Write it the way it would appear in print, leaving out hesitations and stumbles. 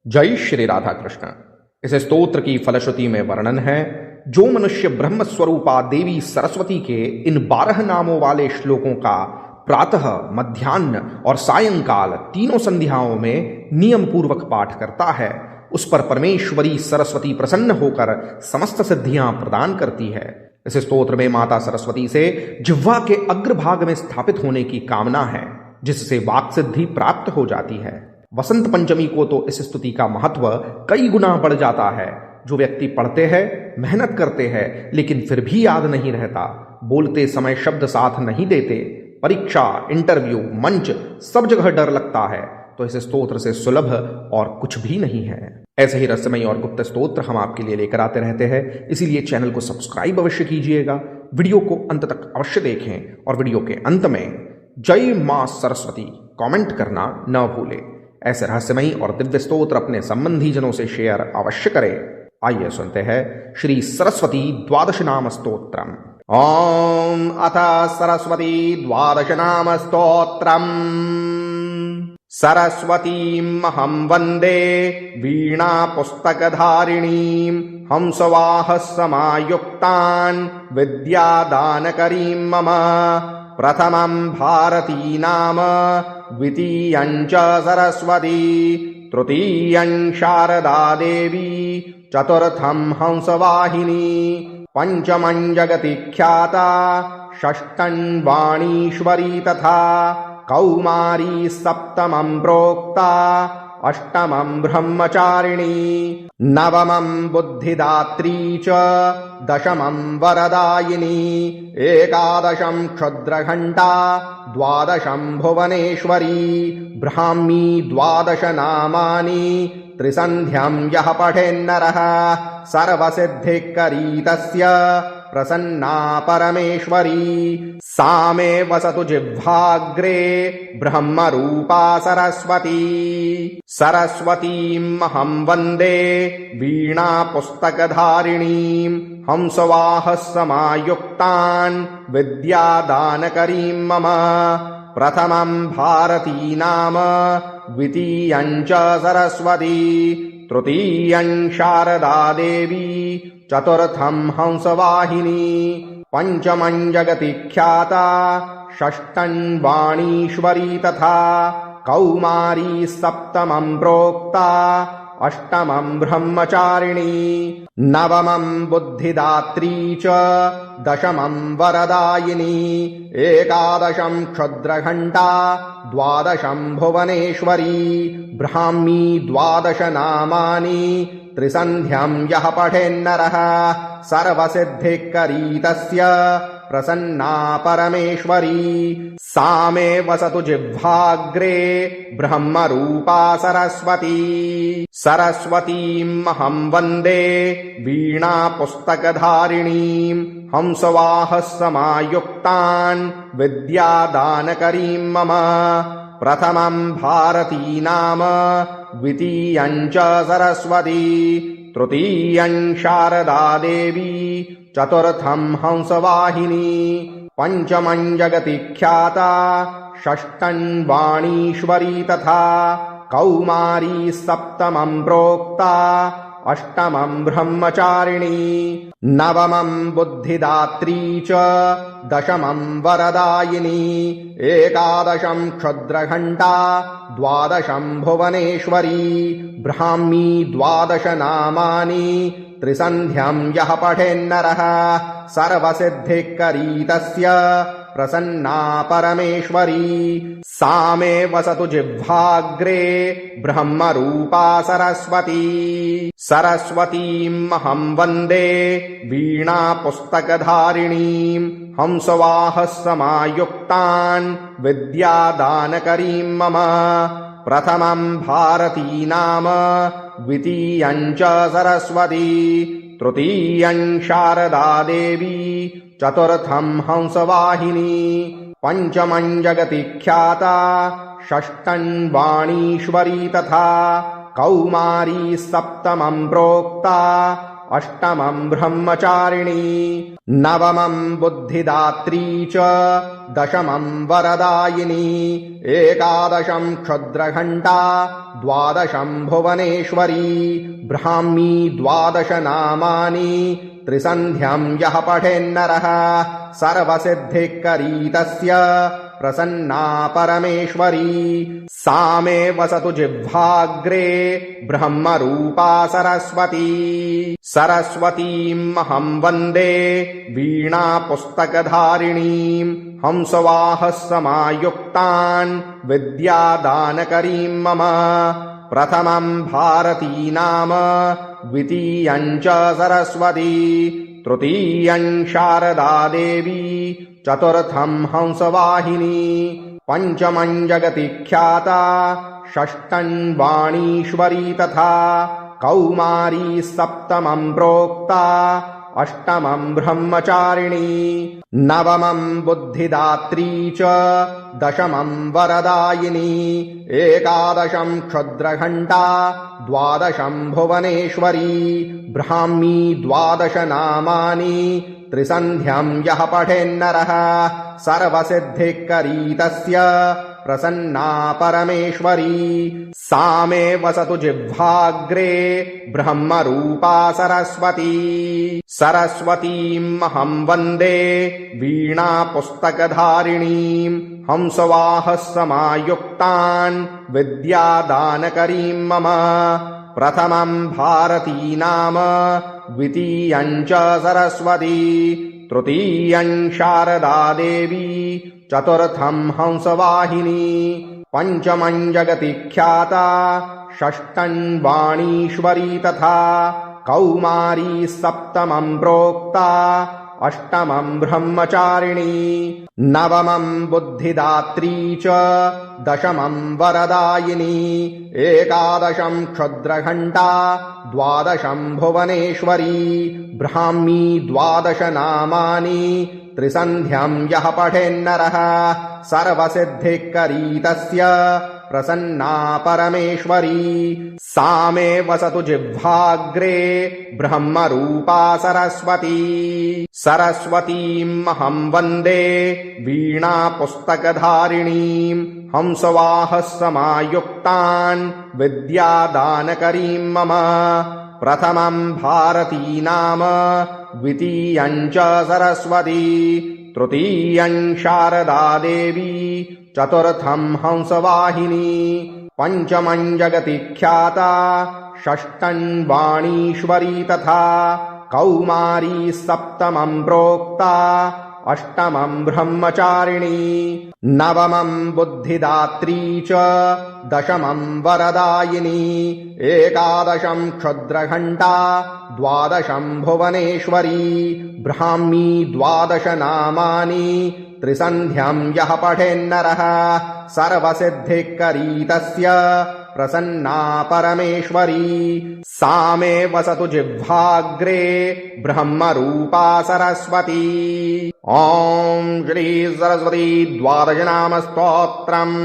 जय श्री राधा कृष्ण। इस स्तोत्र की फलश्रुति में वर्णन है, जो मनुष्य ब्रह्म स्वरूपा देवी सरस्वती के इन 12 नामों वाले श्लोकों का प्रातः, मध्याह्न और सायंकाल तीनों संध्याओं में नियम पूर्वक पाठ करता है, उस पर परमेश्वरी सरस्वती प्रसन्न होकर समस्त सिद्धियां प्रदान करती है। इस स्तोत्र में माता सरस्वती से जिह्वा के अग्रभाग में स्थापित होने की कामना है, जिससे वाक सिद्धि प्राप्त हो जाती है। वसंत पंचमी को तो इस स्तुति का महत्व कई गुना बढ़ जाता है। जो व्यक्ति पढ़ते हैं, मेहनत करते हैं, लेकिन फिर भी याद नहीं रहता, बोलते समय शब्द साथ नहीं देते, परीक्षा, इंटरव्यू, मंच सब जगह डर लगता है, तो इस स्तोत्र से सुलभ और कुछ भी नहीं है। ऐसे ही रहस्यमय और गुप्त स्तोत्र हम आपके लिए लेकर आते रहते हैं, इसीलिए चैनल को सब्सक्राइब अवश्य कीजिएगा, वीडियो को अंत तक अवश्य देखें और वीडियो के अंत में जय मां सरस्वती कमेंट करना न भूलें। ऐसे रहस्यमयी और दिव्य स्तोत्र अपने संबंधी जनों से शेयर अवश्य करें। आइए सुनते हैं श्री सरस्वती द्वादश नाम स्तोत्रम। ओम अथ सरस्वती द्वादश नाम स्तोत्रम। सरस्वतीमहं वन्दे वीणा पुस्तकधारिणीं हंसवाहः समायुक्तान् विद्यादानकरीं मम। प्रथमं भारती नाम, द्वितीयं च सरस्वती, तृतीयं शारदा देवी, चतुर्थं हंसवाहिनी, पंचमं जगति ख्याता, षष्ठं वाणीश्वरी तथा कौमारी, सप्तमं प्रोक्ता, अष्टमं ब्रह्मचारिणी, नवमं बुद्धिदात्री च, दशमं वरदायिनी, एकादशं क्षुद्रघण्टा, द्वादशं भुवनेश्वरी, ब्राह्मी, द्वादश नामानि, त्रिसन्ध्यं यः पठेन्नरः सर्वसिद्धिकरी तस्य प्रसन्ना परमेश्वरी। सा मे वसतु जिह्वाग्रे ब्रह्मरूपा सरस्वती। सरस्वतीमहं वन्दे वीणा पुस्तकधारिणीं हंसवाहः समायुक्तान् विद्यादानकरीं मम। प्रथमं भारती नाम, द्वितीयं च सरस्वती, तृतीयं शारदा देवी, चतुर्थं हंसवाहिनी, पंचमं जगति ख्याता, षष्ठं वाणीश्वरी तथा कौमारी, सप्तमं प्रोक्ता, अष्टमं ब्रह्मचारिणी, नवमं बुद्धिदात्री च, दशमं वरदायिनी, एकादशं क्षुद्रघण्टा, द्वादशं भुवनेश्वरी, ब्राह्मी, द्वादश नामानि, त्रिसन्ध्यं यः पठेन्नरः सर्वसिद्धिकरी तस्य प्रसन्ना परमेश्वरी। सा मे वसतु जिह्वाग्रे ब्रह्मरूपा सरस्वती। सरस्वतीमहं वन्दे वीणा पुस्तकधारिणीं हंसवाहः समायुक्तान् विद्यादानकरीं मम। प्रथमं भारती नाम, द्वितीयं च सरस्वती, तृतीयं शारदा देवी, चतुर्थं हंसवाहिनी, पंचमं जगति ख्याता, षष्ठं वाणीश्वरी तथा कौमारी, सप्तमं प्रोक्ता, अष्टमं ब्रह्मचारिणी, नवमं बुद्धिदात्री च, दशमं वरदायिनी, एकादशं क्षुद्रघण्टा, द्वादशं भुवनेश्वरी, ब्राह्मी, द्वादश नामानि, त्रिसन्ध्यं यः पठेन्नरः सर्वसिद्धिकरी तस्य प्रसन्ना परमेश्वरी। सा मे वसतु जिह्वाग्रे ब्रह्मरूपा सरस्वती। सरस्वतीमहं वन्दे वीणा पुस्तकधारिणीं हंसवाहः समायुक्तान् विद्यादानकरीं मम। प्रथमं भारती नाम, द्वितीयं च सरस्वती, तृतीयं शारदा देवी, चतुर्थं हंसवाहिनी, पंचमं जगति ख्याता, षष्ठं वाणीश्वरी तथा कौमारी, सप्तमं प्रोक्ता, अष्टमं ब्रह्मचारिणी नवमं बुद्धिदात्री च दशमं वरदायिनी एकादशं क्षुद्रघण्टा द्वादशं भुवनेश्वरी ब्राह्मी द्वादश नामानि त्रिसन्ध्यं यः पठेन्नरः सर्वसिद्धिकरी तस्य प्रसन्ना परमेश्वरी सा मे वसतु जिह्वाग्रे ब्रह्मरूपा सरस्वती सरस्वतीमहं वन्दे वीणा पुस्तकधारिणीं हंसवाहः समायुक्तान् विद्यादानकरीं मम प्रथमं भारती नाम द्वितीयं च सरस्वती तृतीयं शारदा देवी चतुर्थं हंसवाहिनी पंचमं जगति ख्याता षष्ठं वाणीश्वरी तथा कौमारी सप्तमं प्रोक्ता अष्टमं ब्रह्मचारिणी नवमं बुद्धिदात्री च दशमं वरदायिनी एकादशं क्षुद्रघण्टा द्वादशं भुवनेश्वरी ब्राह्मी द्वादश नामानि त्रिसन्ध्यं यः पठेन्नरः सर्वसिद्धिकरी तस्य प्रसन्ना परमेश्वरी सा मे वसतु जिह्वाग्रे ब्रह्मरूपा सरस्वती सरस्वतीमहं वन्दे वीणा पुस्तकधारिणीं हंसवाहः समायुक्तान् विद्यादानकरीं मम प्रथमं भारती नाम द्वितीयं च सरस्वती तृतीयं शारदा देवी चतुर्थं हंसवाहिनी पंचमं जगति ख्याता षष्ठं वाणीश्वरी तथा कौमारी सप्तमं प्रोक्ता अष्टमं ब्रह्मचारिणी नवमं बुद्धिदात्री च दशमं वरदायिनी एकादशं क्षुद्रघण्टा द्वादशं भुवनेश्वरी ब्राह्मी द्वादश नामानि त्रिसन्ध्यं यः पठेन्नरः सर्वसिद्धिकरी तस्य प्रसन्ना परमेश्वरी सा मे वसतु जिह्वाग्रे ब्रह्मरूपा सरस्वती सरस्वतीमहं वन्दे वीणा पुस्तकधारिणीं हंसवाहः समायुक्तान् विद्यादानकरीं मम प्रथमं भारती नाम द्वितीयं च सरस्वती तृतीयं शारदा देवी चतुर्थं हंसवाहिनी पंचमं जगति ख्याता षष्ठं वाणीश्वरी तथा कौमारी सप्तमं प्रोक्ता अष्टमं ब्रह्मचारिणी नवमं बुद्धिदात्री च दशमं वरदायिनी एकादशं क्षुद्रघण्टा द्वादशं भुवनेश्वरी ब्राह्मी द्वादश नामानि त्रिसन्ध्यं यः पठेन्नरः सर्वसिद्धिकरी तस्य प्रसन्ना परमेश्वरी सा मे वसतु जिह्वाग्रे ब्रह्मरूपा सरस्वती ॐ श्री सरस्वती द्वादश नाम स्तोत्रम्